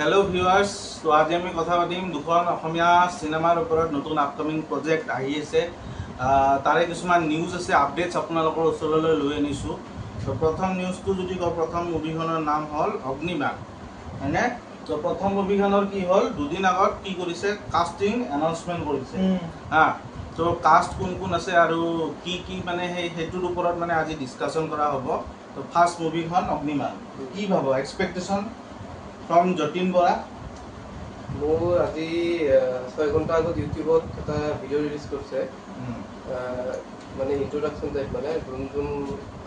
Hello viewers তো আজি আমি কথা পাতিম দুখন অসমীয়া সিনেমাৰ ওপৰত নতুন আপকামিং প্ৰজেক্ট আহি আছে তাৰে কিছুমান নিউজ আছে আপডেটস আপোনালোকৰ ওচৰলৈ লৈ আনিছো তো প্ৰথম নিউজটো যদি ক প্ৰথম মুভিখনৰ নাম হল অগ্নিবাণ হয়নে তো প্ৰথম মুভিখনৰ কি হল দুদিন আগত কি কৰিছে কাস্টিং এনাউন্সমেন্ট কৰিছে তো কাস্ট কোন কোন আছে আৰু কি কি মানে হেতুৰ ওপৰত মানে আজি ডিসকাশন কৰা হ'ব তো ফাৰ্স্ট মুভিখন অগ্নিবাণ কি ভাবো এক্সপেক্টেশন from Jatin Bora মোৰ আজি 6 ঘন্টা আগত ইউটিউবত এটা ভিডিও ৰিলিজ কৰিছে মানে ইন্ট্ৰোডাকশন টাইপ মানে যোন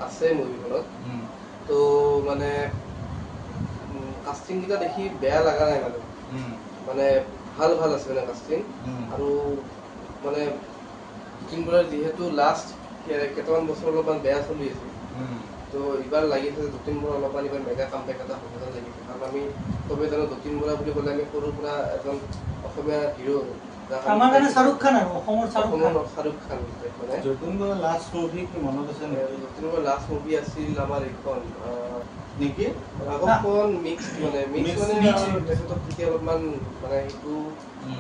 আছে মুভিখনত তো মানে কাস্টিং কিটা দেখি বেয়া লাগা নাই মানে ভাল ভাল আছে মানে কাস্টিং আৰু মানে Jatin Bora যেহেতু লাষ্ট কেইটামান বছৰ অলপমান বেয়া চলি আছে তো এবাৰ লাগিছে Jatin Bora অলপমান এবাৰ মেগা কামবেক এটা হ'ব যেন লাগিছে কাৰণ আমি তবে জানো Jatin Bora বুলি ক'লে আমি সৰু পৰা এজন অসমীয়া হিৰো আমাৰ কাৰণে শাহৰুখ খান আৰু অসমৰ শাহৰুখ খান মানে Jatin Bora লাষ্ট মুভি কি মনত আছে নেকি Jatin Bora লাষ্ট মুভি আছিল আমাৰ এখন নেকি আগখন মিক্স মানে তেখেতক তেতিয়া অলপমান মানে এইটো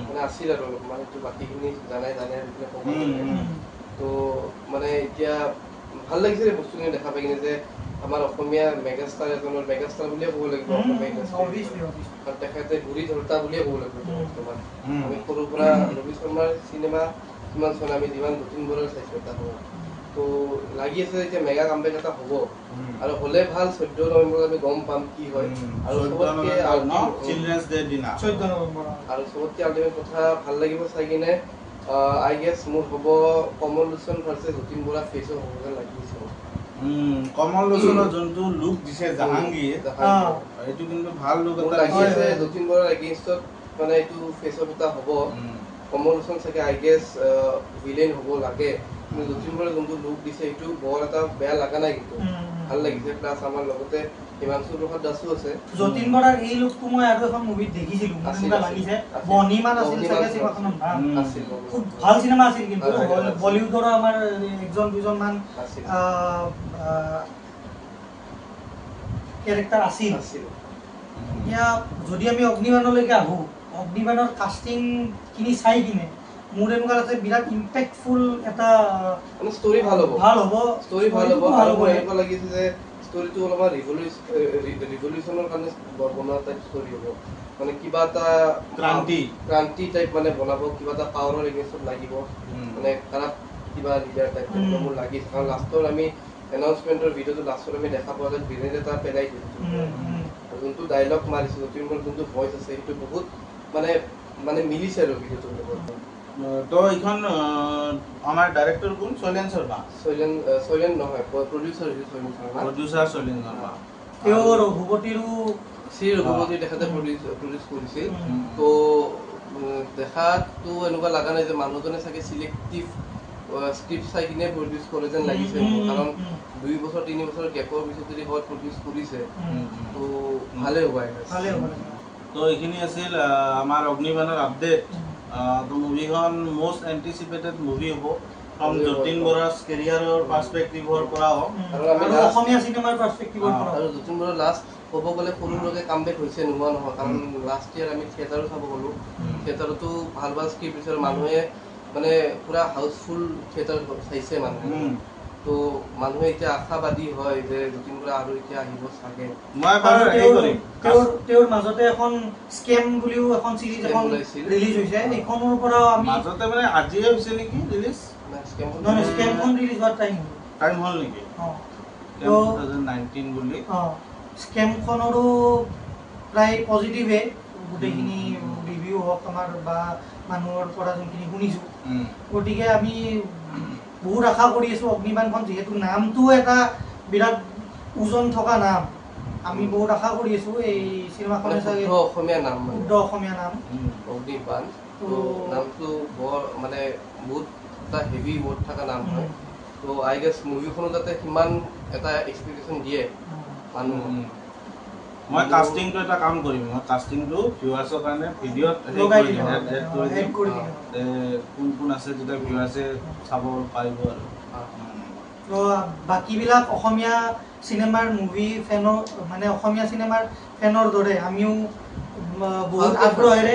মানে আছিল আৰু মানে এইটো বাকীখিনি জানাই ক'ব তো মানে এতিয়া ভাল লাগিছে বস্তুখিনি দেখা পাই কিনে যে আমাৰ অসমীয়া মেগাস্টাৰ এজনৰ মেগাস্টাৰ বুলিয়ে ক'ব লাগিব আৰু তেখেতে গুৰি ধৰতা বুলিয়ে ক'ব লাগিব আমি সৰুৰ পৰা ৰবি শৰ্মাৰ চিনেমা কিমান চন আমি যিমান Jatin Bora চাইছো এটা হ'ব তো লাগি আছে এতিয়া মেগা কামবেক এটা হ'ব আৰু হলে ভাল 14 নৱেম্বৰ আমি গম পাম কি হয় আৰু সবতকে চিলড্ৰেনছ ডে দিনা 14 নৱেম্বৰ আৰু সবতকে আল্টিমেট কথা ভাল লাগিব চাই কিনে I guess মোৰ হ'ব কমল লোচন ভাৰ্চেছ Jatin Bora ফেস হ'ব যেন লাগিছে কমল লোচনৰ যোনটো লুক দিছে জাহাংগীৰ এইটো কিন্তু ভাল লুক এটা লাগিছে Jatin Bora এগেইনষ্টত মানে এইটো ফেস এটা হ'ব কমল লোচন চাগে I guess ভিলেন হ'ব লাগে কিন্তু Jatin Bora যোনটো লুক দিছে এইটো বৰ এটা বেয়া লাগা নাই কিন্তু ভাল লাগিছে প্লাস আমাৰ লগতে হিমাংশু প্ৰসাদ দাসো আছে Jatin Boraৰ এই লুকটো মই আৰু এখন মুভিত দেখিছিলো মোৰ লাগিছে বনিমান আছিল চাগে চিনেমাখনৰ আছিল খুব ভাল চিনেমা আছিল কিন্তু বলিউডৰ আমাৰ একজন দুজন মান ক্যাৰেক্টাৰ আছিল এতিয়া যদি আমি অগ্নিবাণলৈকে আহো অগ্নিবাণৰ কাস্টিং কিনি চাই কিনে মোৰ এনেকুৱা আছে বিৰাট ইম্পেক্টফুল এটা মানে ষ্টৰী ভাল হ'ব এনেকুৱা লাগিছে যে ষ্টৰীটো অলপমান ৰিভলিউচনৰ কাৰণে বনোৱা টাইপ ষ্টৰী হ'ব মানে কিবা এটা ক্ৰান্তি টাইপ মানে বনাব কিবা এটা পাৱাৰৰ এগেইনষ্টত লাগিব মানে কাৰাপ কিবা লিডাৰ টাইপ মোৰ লাগিছে কাৰণ লাষ্টৰ আমি এনাউন্সমেন্টৰ ভিডিওটো লাষ্টৰ আমি দেখা পোৱা যায় গ্ৰেনেড এটা পেলাই দিছো যোনটো ডায়লগ মাৰিছে Jatin Bora যোনটো ভয়েস আছে সেইটো বহুত মানে মিলিছে আৰু ভিডিওটোৰ লগত তো এইখন আমাৰ ডাইৰেক্টৰ কোন শৈলেন শৰ্মা শৈলেন নহয় প্ৰডিউচাৰ শৈলেন শৰ্মা তেওঁৰ ৰঘুপতিৰো ৰঘুপতি দেখাতে প্ৰডিউচ কৰিছিল তো দেখাতো এনেকুৱা লাগা নাই যে মানুহজনে চাগে সিলেক্টিভ স্ক্ৰিপ্ট চাই কিনে প্ৰডিউচ কৰে যেন লাগিছে কাৰণ 2 বছৰ 3 বছৰ গেপৰ পিছত যদি হয় প্ৰডিউচ কৰিছে তো ভালে হ'ব তো এইখিনি আছিল আমাৰ অগ্নিবাণৰ আপডেট তো মুভিখন মোস্ট এন্টিসিপেটেড মুভি হ'ব from Jatin Bora's career perspective-ৰ পৰা আৰু অসমীয়া চিনেমাৰ পাৰ্সপেক্টিভৰ পৰা আৰু Jatin Bora লাষ্ট ক'ব গ'লে সৰুলৈকে কামবেক হৈছে নোহোৱা নহয় কাৰণ লাষ্ট ইয়াৰ আমি থিয়েটাৰো চাব গ'লো থিয়েটাৰতো ভাল ভাল স্ক্ৰিপ্ট বিচাৰ মানুহে মানে পুৰা হাউসফুল থিয়েটাৰ চাইছে মানুহে তো মানুহে এতিয়া আশাবাদী হয় যে Jatin Bora আৰু এতিয়া আহিব চাগে মই বাৰু তেওঁৰ মাজতে এখন স্কেম বুলিও এখন সিৰিজ এখন ৰিলিজ হৈছে এইখনৰ পৰা আমি মাজতে মানে আজিয়ে হৈছে নেকি ৰিলিজ স্কেমখন ৰিলিজ হোৱাৰ টাইম হ'ল নেকি 2019 বুলি স্কেমখনৰো প্ৰায় পজিটিভে গোটেইখিনি ৰিভিউ হওক আমাৰ বা মানুহৰ পৰা যোনখিনি শুনিছো গতিকে আমি বহুত আশা কৰি আছো অগ্নিবাণখন যিহেতু নামটো এটা বিৰাট ওজন থকা নাম আমি বহুত আশা কৰি আছো এই চিনেমাখনে চাগে অসমীয়া নাম অগ্নিবাণ তো নামটো বৰ মানে বহুত এটা হেভি ৱৰ্ড থকা নাম হয় তো আই গেছ মুভিখনত যাতে সিমান এটা এক্সপেক্টেশন দিয়ে মানুহ মই কাস্টিংটো এটা কাম কৰিম মই কাস্টিংটো ভিউয়াৰ্ছৰ কাৰণে ভিডিঅ'ত এড কৰি দিম কোন আছে যেটা ভিউয়াৰ্ছে চাব পাৰিব আৰু তো বাকিবিলাক অসমীয়া চিনেমাৰ মুভি ফেনৰ মানে অসমীয়া চিনেমাৰ ফেনৰ দৰে আমিও বহুত আগ্ৰহেৰে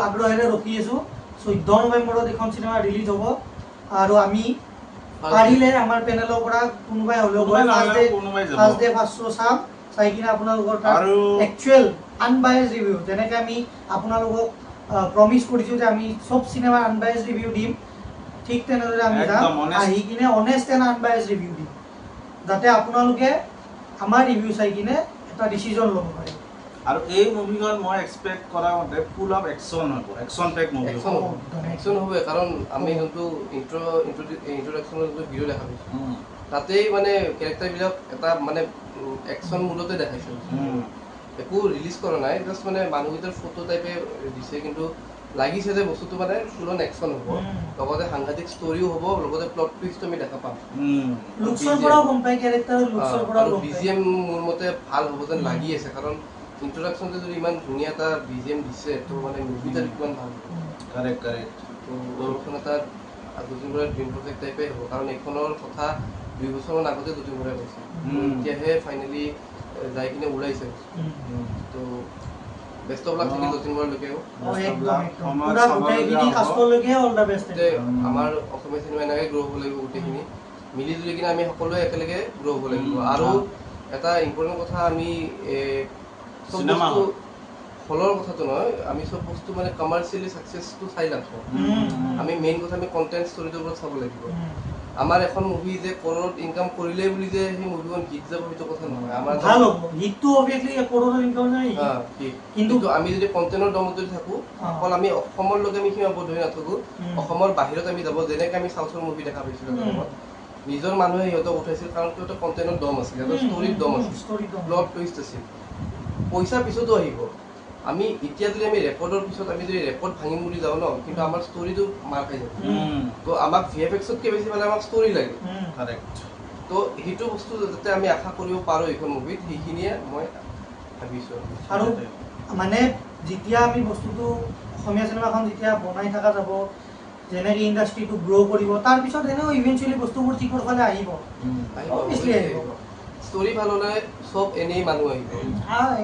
আগ্ৰহেৰে ৰখি আছো 14 নৱেম্বৰত এখন চিনেমা ৰিলিজ হ'ব আৰু আমি পাৰিলে আমাৰ পেনেলৰ পৰা কোনোবাই হ'লেও ফাৰ্ষ্ট ডে ফাৰ্ষ্ট শ্ব' চাম চাই কিনে আপোনালোকৰ তাৰ একচুৱেল আনবায়াস ৰিভিউ যেনেকৈ আমি আপোনালোকক প্ৰমিছ কৰিছোঁ যে আমি চব চিনেমাৰ আনবায়াস ৰিভিউ দিম ঠিক তেনেদৰে আমি যাম আহি কিনে অনেষ্ট এণ্ড আনবায়াস ৰিভিউ দিম যাতে আপোনালোকে আমাৰ ৰিভিউ চাই কিনে এটা ডিচিজন ল'ব পাৰে আৰু এই মুভিখন মই এক্সপেক্ট কৰা মতে ফুল অফ একশ্যন হ'ব একশ্যন পেক মুভি একশ্যন হ'ব কাৰণ আমি যোনটো ইন্ট্ৰডাকশ্যনৰ যোনটো ভিডিঅ' দেখা পাইছোঁ তাতেই মানে কেৰেক্টাৰবিলাক এটা মানে একশ্যন মুডতে দেখাইছে একো ৰিলিজ কৰা নাই জাষ্ট মানে মানুহকেইটাৰ ফটো টাইপে দিছে কিন্তু লাগিছে যে বস্তুটো মানে ফুল অন একশ্যন হ'ব লগতে সাংঘাতিক ষ্টৰিও হ'ব লগতে প্লট টুইষ্ট আমি দেখা পাম BGM মোৰ মতে ভাল হ'ব যেন লাগি আছে কাৰণ ইন্ট্ৰডাকশ্যনটো যদি ইমান ধুনীয়া এটা BGM দিছে তো মানে মুভিটো কিমান ভাল হ'ব কাৰেক্ট তো এইখন এটা যতীন বৰাৰ ড্ৰিম প্ৰজেক্ট টাইপে হ'ব কাৰণ এইখনৰ কথা 2 বছৰমান আগতে যতীন বৰাই কৈছে এতিয়াহে ফাইনেলি যাই কিনে ওলাইছে তো বেষ্ট অফ লাক থাকিল যতীন বৰালৈকেও আমাৰ অসমীয়া চিনেমা এনেকৈ গ্ৰ' হ'ব লাগিব গোটেইখিনি মিলি জুলি কিনে আমি সকলোৱে একেলগে গ্ৰ' হ'ব লাগিব আৰু এটা ইম্পৰ্টেণ্ট কথা আমি হলৰ কথাটো নহয় আমি চব বস্তু মানে কমাৰ্চিয়েলি ছাকচেছটো চাই নাথাকোঁ আমি মেইন কথা আমি কণ্টেণ্ট ষ্টৰিটোৰ ওপৰত চাব লাগিব আমাৰ এখন মুভি যে কৰোৰত ইনকাম কৰিলে বুলি যে সেই মুভিখন হিট যাব সেইটো কথা নহয় আমাৰ ভাল হ'ব হিটটো অবভিয়াছলি কৰোৰৰ ইনকাম নাই কিন্তু আমি যদি কণ্টেণ্টৰ দমত যদি থাকোঁ অকল আমি অসমৰ লগে আমি সীমাবদ্ধ হৈ নাথাকোঁ অসমৰ বাহিৰত আমি যাব যেনেকৈ আমি চাউথৰ মুভি দেখা পাইছিলোঁ নিজৰ মানুহে সিহঁতক উঠাইছিল কাৰণ সিহঁতৰ কণ্টেণ্টৰ দম আছিল সিহঁতৰ ষ্টৰীৰ দম আছিল প্লট টুইষ্ট আছিল পইচা পিছতো আহিব আমি এতিয়া যদি আমি ৰেকৰ্ডৰ পিছত আমি যদি ৰেকৰ্ড ভাঙিম বুলি যাওঁ ন কিন্তু আমাৰ ষ্টৰিটো মাৰ খাই যাব তো আমাক VFXতকৈ বেছি মানে আমাক ষ্টৰি লাগে তো সেইটো বস্তু যাতে আমি আশা কৰিব পাৰোঁ এইখন মুভিত সেইখিনিয়ে মই ভাবিছোঁ আৰু মানে যেতিয়া আমি বস্তুটো অসমীয়া চিনেমাখন যেতিয়া বনাই থকা যাব যেনেকৈ ইণ্ডাষ্ট্ৰিটো গ্ৰ' কৰিব তাৰপিছত এনেও ইভেঞ্চুৱেলি বস্তুবোৰ ঠিকৰ ফালে আহিব ষ্টৰি ভাল হ'লে চব এনেই মানুহ আহিব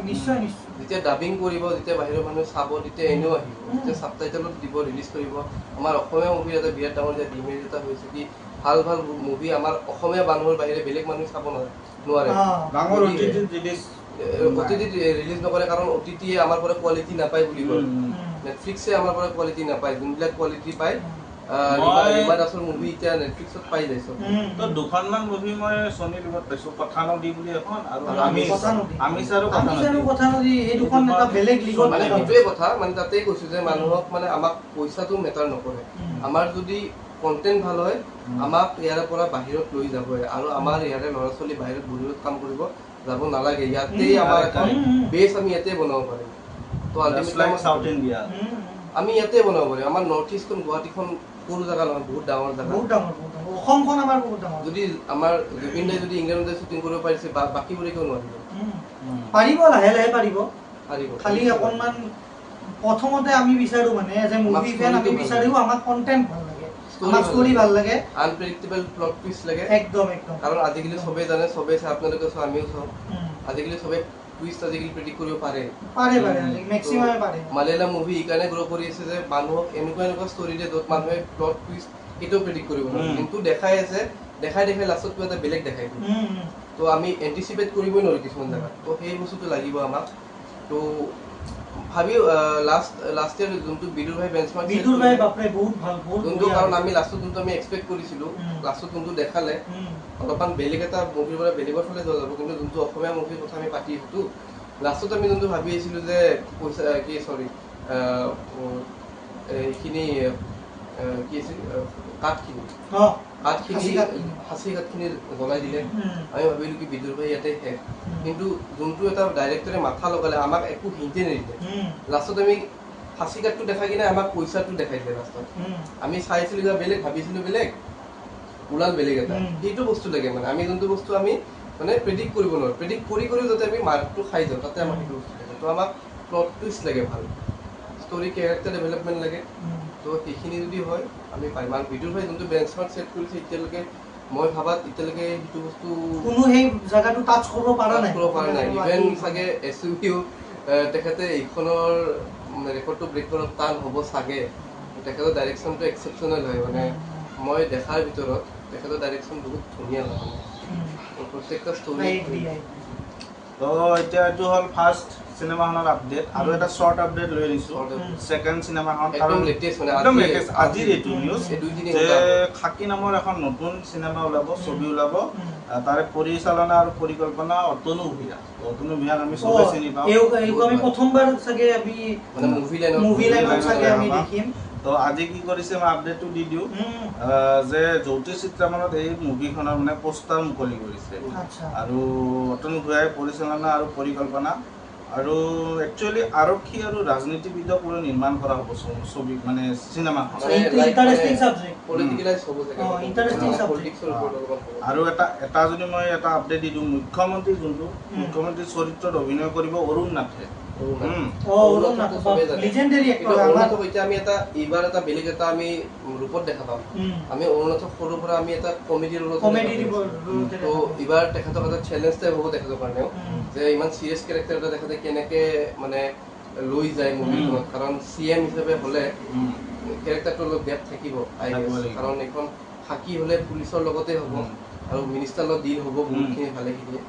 নিশ্চয় নিশ্চয় যেতিয়া ডাবিং কৰিব যেতিয়া বাহিৰৰ মানুহে চাব তেতিয়া এনেও আহিব যেতিয়া ছাবটাইটেলত দিব ৰিলিজ কৰিব আমাৰ অসমীয়া মুভিৰ এটা বিৰাট ডাঙৰ যে ডিমেজ এটা হৈছে কি ভাল ভাল মুভি আমাৰ অসমীয়া মানুহৰ বাহিৰে বেলেগ মানুহে চাব নোৱাৰে OTT ৰিলিজ নকৰে কাৰণ OTT আমাৰ পৰা কোৱালিটি নাপায় বুলি কয় নেটফ্লিক্সে আমাৰ পৰা কোৱালিটি নাপায় যোনবিলাক কোৱালিটি পায় ৰিমা দাসৰ মুভি এতিয়া নেটফ্লিক্সত পাই যাইছো তো দুখনমান মুভি মই সোনি লিভত পাইছো কথা নদী বুলি এখন আৰু আমি কথা নদী এই দুখন এটা বেলেগ লিগত মানে এইটোৱে কথা মানে তাতেই কৈছো যে মানুহক মানে আমাক পইচাটো মেটাৰ নকৰে আমাৰ যদি কন্টেন্ট ভাল হয় আমাক ইয়াৰ পৰা বাহিৰত লৈ যাব আৰু আমাৰ ইয়াৰে ল'ৰা ছোৱালী বাহিৰত বলিউড কাম কৰিব যাব নালাগে ইয়াতেই আমাৰ এখন বেছ আমি ইয়াতে বনাব পাৰিম তো আল্টিমেটলি সাউথ ইণ্ডিয়া আমি ইয়াতে বনাব পাৰিম আমাৰ নৰ্থ ইষ্টখন গুৱাহাটীখন সৰু জায়গা নহয় বহুত ডাঙৰ জায়গা অসমখন আমাৰ বহুত ডাঙৰ যদি আমাৰ জুবিন দাই যদি ইংলেণ্ডতে শ্বুটিং কৰিব পাৰিছে বাকীবোৰে কিয় নোৱাৰিব পাৰিব লাহে লাহে পাৰিব খালি অকণমান প্ৰথমতে আমি বিচাৰো মানে এজ এ মুভি ফেন আমি বিচাৰো আমাক কন্টেন্ট ভাল লাগে আমাক ষ্টৰি ভাল লাগে আনপ্ৰেডিক্টেবল প্লট টুইষ্ট লাগে একদম কাৰণ আজিকালি সবেই জানে সবেই চাই আপোনালোকে চাই আমিও চাওঁ আজিকালি সবে টুইষ্ট আজিকালি প্ৰেডিক্ট কৰিব পাৰে মেক্সিমামে পাৰে মালায়ালাম মুভি এইকাৰণে গ্ৰ' কৰি আছে যে মানুহক এনেকুৱা ষ্টৰি দিয়ে য'ত মানুহে প্লট টুইষ্ট এইটোও প্ৰেডিক্ট কৰিব নোৱাৰে কিন্তু দেখাই আছে দেখাই লাষ্টত কিবা এটা বেলেগ দেখাই দিয়ে তো আমি এণ্টিচিপেট কৰিবই নোৱাৰোঁ কিছুমান জেগাত তো সেই বস্তুটো লাগিব আমাক তো ভাবিও লাষ্ট ইয়াৰ যোনটো বিদুৰ ভাই বেঞ্চমাৰ্ক যোনটো কাৰণ আমি লাষ্টত যোনটো আমি এক্সপেক্ট কৰিছিলোঁ লাষ্টত যোনটো দেখালে অলপমান বেলেগ এটা মুভিৰ পৰা বেলেগৰ ফালে যোৱা যাব কিন্তু যোনটো অসমীয়া মুভিৰ কথা আমি পাতি আছোঁতো লাষ্টত আমি যোনটো ভাবি আহিছিলোঁ যে পইচা কি চৰি এইখিনি কি আছিল কাঠখিনি সাঁচি কাঠখিনি জ্বলাই দিলে আমি ভাবিলোঁ কি বিদুৰ ভাই ইয়াতে শেষ কিন্তু যোনটো এটা ডাইৰেক্টৰে মাথা লগালে আমাক একো হিণ্টে নিদিলে লাষ্টত আমি সাঁচি কাঠটো দেখাই কিনে আমাক পইচাটো দেখাই দিলে লাষ্টত আমি চাইছিলোঁ কিবা বেলেগ ভাবিছিলোঁ বেলেগ ওলাল বেলেগ এটা সেইটো বস্তু লাগে মানে আমি যোনটো বস্তু আমি মানে প্ৰেডিক্ট কৰিব নোৱাৰোঁ প্ৰেডিক্ট কৰি যাতে আমি মাৰ্কটো খাই যাওঁ তাতে আমাক সেইটো বস্তু লাগে তো আমাক প্লট টুইষ্ট লাগে ভাল ষ্টৰি কেৰেক্টাৰ ডেভেলপমেণ্ট লাগে তো সেইখিনি যদি হয় আমি পাৰিম আৰু বিদুৰ ভাই যোনটো বেঞ্চমাৰ্ক ছেট কৰিছে এতিয়ালৈকে মই ভাবাত এতিয়ালৈকে সেইটো বস্তু কোনো সেই জায়গাটো টাচ কৰিব পৰা নাই ইভেন চাগে SUV তেখেতে এইখনৰ ৰেকৰ্ডটো ব্ৰেক কৰাত টান হ'ব চাগে তেখেতৰ ডাইৰেকশ্যনটো এক্সেপশ্যনেল হয় মানে মই দেখাৰ ভিতৰত তেখেতৰ ডাইৰেকশ্যন বহুত ধুনীয়া হয় প্ৰত্যেকটা ষ্টৰি তো এতিয়া এইটো হ'ল ফাৰ্ষ্ট চিনেমাখনৰ আপডেট আৰু এটা শ্বৰ্ট আপডেট লৈ আনিছোঁ ছেকেণ্ড চিনেমাখন একদম লেটেষ্ট মানে একদম লেটেষ্ট আজিৰ এইটো নিউজ যে খাকী নামৰ এখন নতুন চিনেমা ওলাব ছবি ওলাব তাৰে পৰিচালনা আৰু পৰিকল্পনা অতনু ভূঞাক আমি চবে চিনি পাওঁ আমি প্ৰথমবাৰ চাগে আমি মানে মুভি লাইনত চাগে আমি দেখিম তো আজি কি কৰিছে মই আপডেটটো দি দিওঁ যে জ্যোতিষ চিত্ৰামনত এই মুভিখনৰ মানে পোষ্টাৰ মুকলি কৰিছে আৰু অতনু ভূঞাই পৰিচালনা আৰু পৰিকল্পনা আৰু একচুৱেলি আৰক্ষী আৰু ৰাজনীতিবিদক লৈ নিৰ্মাণ কৰা হ'ব ছবি মানে চিনেমাখন আৰু এটা যদি মই এটা আপডেট দি দিওঁ মুখ্যমন্ত্ৰীৰ চৰিত্ৰত অভিনয় কৰিব অৰুণ নাথে আমি এটা এইবাৰ এটা বেলেগ এটা আমি ৰূপত দেখা পাম আমি অৰুণাচল সৰুৰ পৰা আমি এটা কমেডি ৰোলত তো এইবাৰ তেখেতক এটা চেলেঞ্জ টাইপ হ'ব তেখেতৰ কাৰণেও যে ইমান চিৰিয়াছ কেৰেক্টাৰ এটা তেখেতে কেনেকে মানে লৈ যায় মুভিখনত কাৰণ CM হিচাপে হ'লে কেৰেক্টাৰটো অলপ ডেপ থাকিব কাৰণ এখন খাকী হ'লে পুলিচৰ লগতে হ'ব আৰু মিনিষ্টাৰৰ লগত ডিল হ'ব বহুতখিনি ভালেখিনি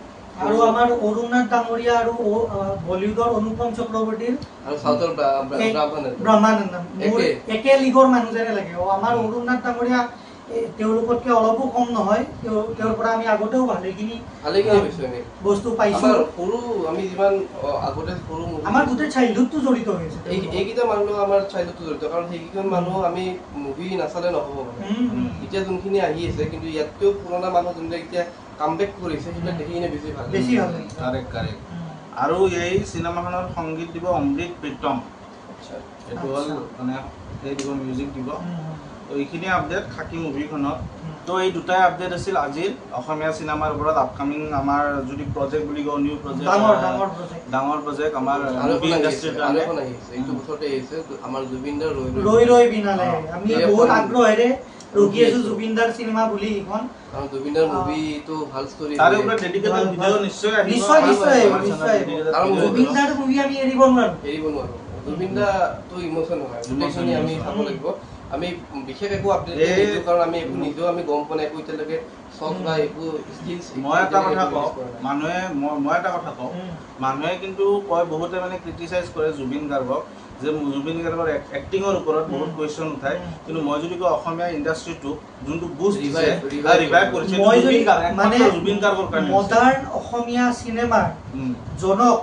আৰু আমাৰ অৰুণনাথ ডাঙৰীয়া আৰু বলিউডৰ অনুপম চক্ৰৱৰ্তীৰ আৰু সাউথৰ ব্ৰহ্মানন্দন একে লিগৰ মানুহ যেনে লাগে আমাৰ অৰুণনাথ ডাঙৰীয়া তেওঁলোকতকৈ অলপো কম নহয় তেওঁৰ পৰা আমি আগতেও ভালেখিনি বস্তু পাইছো সৰু আমি যিমান আগতে সৰু আমাৰ গোটেই চাইল্ডহুডটো জড়িত হৈছে এইকেইটা মানুহ আমাৰ চাইল্ডহুডটো জড়িত কাৰণ সেইকেইজন মানুহ আমি মুভি নাচালে নহ'ব মানে এতিয়া যোনখিনি আহি আছে কিন্তু ইয়াতকৈও পুৰণা মানুহ যোনবিলাক এতিয়া কামবেক কৰিছে সেইবিলাক দেখি কিনে বেছি ভাল কাৰেক্ট আৰু এই চিনেমাখনৰ সংগীত দিব অমৃত প্ৰীতম এইটো হ'ল মানে এই দিব মিউজিক দিব তো এইখিনি আপডেট খাকী মুভিখনত তো এই দুটাই আপডেট আছিল আজিৰ অসমীয়া চিনেমাৰ ওপৰত আপকামিং আমাৰ যদি প্ৰজেক্ট বুলি কওঁ নিউ প্ৰজেক্ট ডাঙৰ প্ৰজেক্ট আমাৰ মুভি ইণ্ডাষ্ট্ৰীৰ কাৰণে এইটো বছৰতে আহিছে আমাৰ জুবিনদাৰ ৰৈ বিনালে আমি বহুত আগ্ৰহেৰে ৰখি আছো জুবিনদাৰ চিনেমা বুলি এইখন কাৰণ জুবিনদাৰ মুভিটো ভাল ষ্টৰী তাৰে ওপৰত ডেডিকেটেড ভিডিও নিশ্চয় কাৰণ জুবিনদাৰ মুভি আমি এৰিব নোৱাৰো জুবিনদাটো ইমোচন হয় গোটেইখিনি আমি চাব লাগিব আমি বিশেষ একো আপডেট নিদিওঁ কাৰণ আমি একো নিজেও আমি গম পোৱা নাই একো এতিয়ালৈকে চক বা একো স্কিলছ মই এটা কথা কওঁ মানুহে কিন্তু কয় বহুতে মানে ক্ৰিটিচাইজ কৰে জুবিন গাৰ্গক যে জুবিন গাৰ্গৰ এক্টিঙৰ ওপৰত বহুত কুৱেশ্যন উঠায় কিন্তু মই যদি কওঁ অসমীয়া ইণ্ডাষ্ট্ৰীটো যোনটো বুষ্ট দিছে ৰিভাইভ কৰিছে জুবিন গাৰ্গৰ কাৰণে মডাৰ্ণ অসমীয়া চিনেমাৰ জনক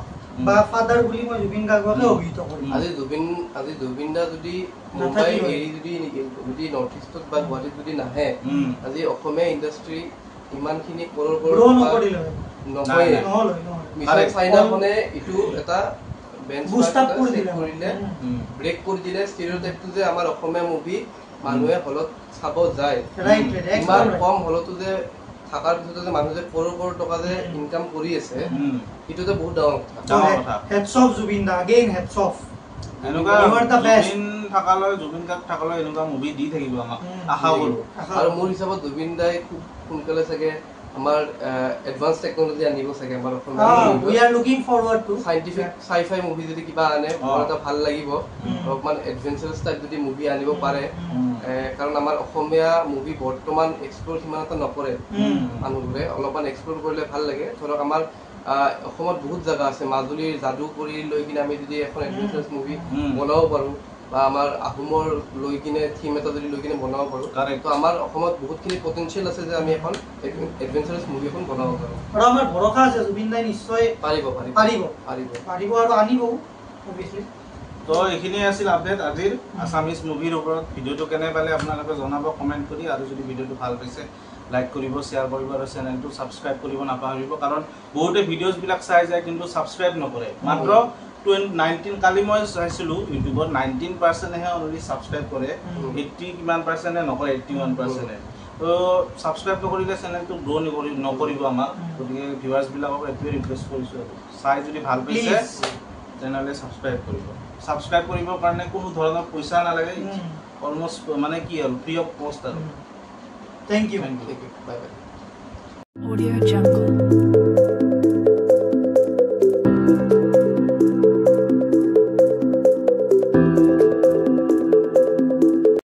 বা ফাদাৰ বুলি মই জুবিন গাৰ্গকে অভিহিত কৰিম আজি জুবিনদা যদি মুম্বাই এৰি যদি নৰ্থ ইষ্টত বা গুৱাহাটীত যদি নাহে আজি অসমীয়া ইণ্ডাষ্ট্ৰী ইমানখিনি মিছন চাইনাখনে এইটো এটা ব্ৰেক কৰি দিলে ষ্টেৰিঅ'টাইপটো যে আমাৰ অসমীয়া মুভি মানুহে হলত চাব যায় ইমান কম হলতো যে থাকাৰ পিছতে যে মানুহ যে কৰোৰ টকা যে ইনকাম কৰি আছে এইটো যে বহুত ডাঙৰ কথা হেডছ অফ জুবিনদা again heads off Zubeen Garg থাকালৈ এনেকুৱা মুভি দি থাকিব আমাক আশা কৰো আৰু মোৰ হিচাপত জুবিন দাই খুব সোনকালে চাগে আমাৰ এডভান্স টেকনলজি আনিব চাগে আমাৰ Asomiya we are looking forward to scientific sci-fi movie যদি কিবা আনে বৰ এটা ভাল লাগিব অলপমান এডভেঞ্চাৰাছ টাইপ যদি মুভি আনিব পাৰে কাৰণ আমাৰ অসমীয়া মুভি বৰ্তমান এক্সপ্ল'ৰ সিমান এটা নকৰে মানুহবোৰে অলপমান এক্সপ্ল'ৰ কৰিলে ভাল লাগে ধৰক আমাৰ অসমত বহুত জাগা আছে মাজুলীৰ যাদু কৰি লৈ কিনে আমি যদি এখন এডভেঞ্চাৰাছ মুভি বনাব পাৰোঁ বা আমাৰ আহোমৰ লৈ কিনে থিম এটা যদি লৈ কিনে বনাব পাৰোঁ তো আমাৰ অসমত বহুতখিনি পটেনচিয়েল আছে যে আমি এখন এডভেঞ্চাৰাছ মুভি এখন বনাব পাৰোঁ আৰু আমাৰ ভৰসা আছে জুবিন দাই নিশ্চয় পাৰিব আৰু আনিব অবভিয়াছলি তো এইখিনি আছিল আপডেট আজিৰ আছামিজ মুভিৰ ওপৰত ভিডিঅ'টো কেনে পালে আপোনালোকে জনাব কমেণ্ট কৰি আৰু যদি ভিডিঅ'টো ভাল পাইছে লাইক কৰিব শ্বেয়াৰ কৰিব আৰু চেনেলটো ছাবস্ক্ৰাইব কৰিব নাপাহৰিব কাৰণ বহুতে ভিডিঅ'ছবিলাক চাই যায় কিন্তু ছাবস্ক্ৰাইব নকৰে মাত্ৰ 19 কালি মই চাইছিলোঁ ইউটিউবত 19%হে অলৰেডি ছাবস্ক্ৰাইব কৰে 80 কিমান পাৰ্চেণ্টে নকৰে 81%। তো ছাবস্ক্ৰাইব নকৰিলে চেনেলটো গ্ৰ' নকৰিব আমাক গতিকে ভিউৱাৰ্ছবিলাকক এইটোৱে ৰিকুৱেষ্ট কৰিছোঁ আৰু চাই যদি ভাল পাইছে চেনেলে ছাবস্ক্ৰাইব কৰিবৰ কাৰণে কোনো ধৰণৰ পইচা নালাগে অলমষ্ট মানে কি আৰু ফ্ৰী অফ কষ্ট আৰু thank you bye bye Audio Jungle.